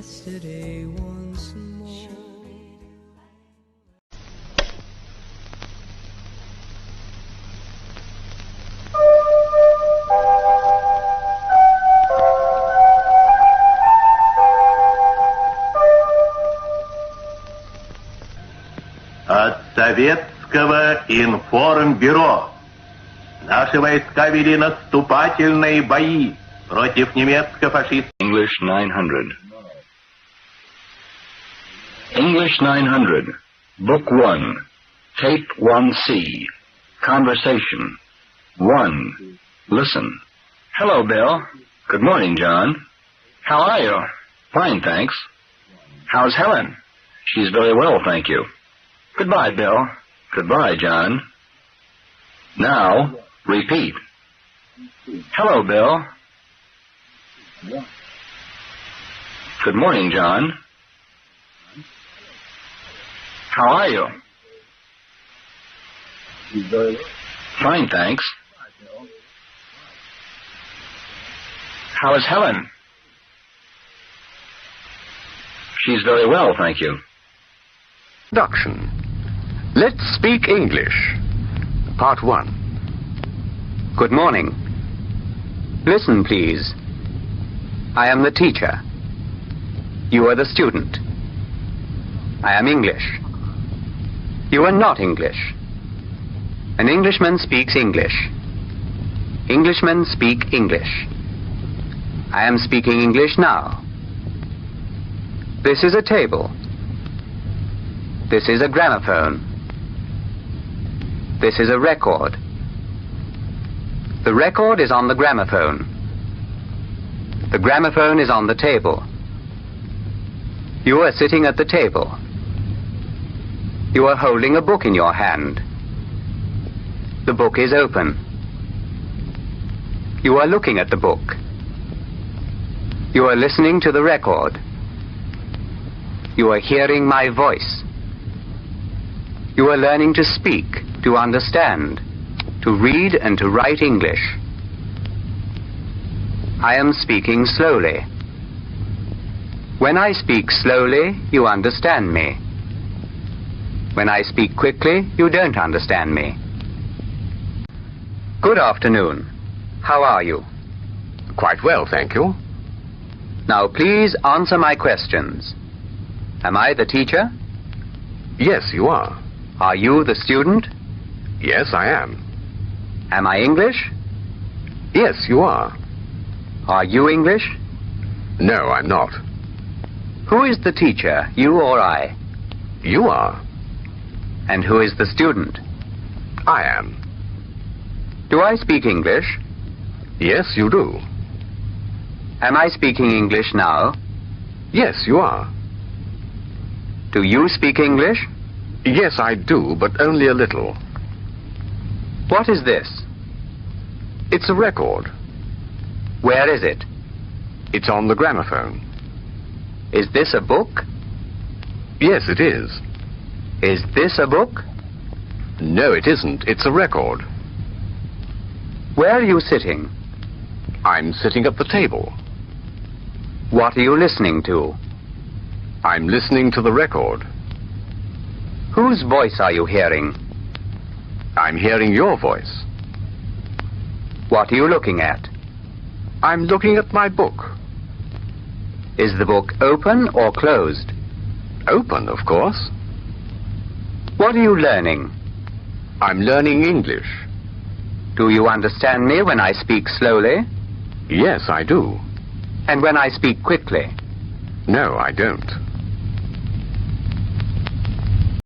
yesterday once more. От Советского информбюро. Наши войска вели наступательные бои против немецко-фашистов. English 900. English 900. Book 1. Tape 1C. Conversation. 1. Listen. Hello, Bill. Good morning, John. How are you? Fine, thanks. How's Helen? She's very well, thank you. Goodbye, Bill. Goodbye, John. Now, repeat. Hello, Bill. Good morning, John. How are you? Fine, thanks. How is Helen? She's very well, thank you. Introduction. Let's speak English. Part 1. Good morning. Listen, please. I am the teacher. You are the student. I am English. You are not English. An Englishman speaks English. Englishmen speak English. I am speaking English now. This is a table. This is a gramophone. This is a record. The record is on the gramophone. The gramophone is on the table. You are sitting at the table. You are holding a book in your hand. The book is open. You are looking at the book. You are listening to the record. You are hearing my voice. You are learning to speak, to understand, to read and to write English. I am speaking slowly. When I speak slowly, you understand me. When I speak quickly, you don't understand me. Good afternoon. How are you? Quite well, thank you. Now please answer my questions. Am I the teacher? Yes, you are. Are you the student? Yes, I am. Am I English? Yes, you are. Are you English? No, I'm not. Who is the teacher, you or I? You are. And who is the student? I am. Do I speak English? Yes, you do. Am I speaking English now? Yes, you are. Do you speak English? Yes, I do, but only a little. What is this? It's a record. Where is it? It's on the gramophone. Is this a book? Yes, it is. Is this a book? No, it isn't. It's a record. Where are you sitting? I'm sitting at the table. What are you listening to? I'm listening to the record. Whose voice are you hearing? I'm hearing your voice. What are you looking at? I'm looking at my book. Is the book open or closed? Open, of course. What are you learning? I'm learning English. Do you understand me when I speak slowly? Yes, I do. And when I speak quickly? No, I don't.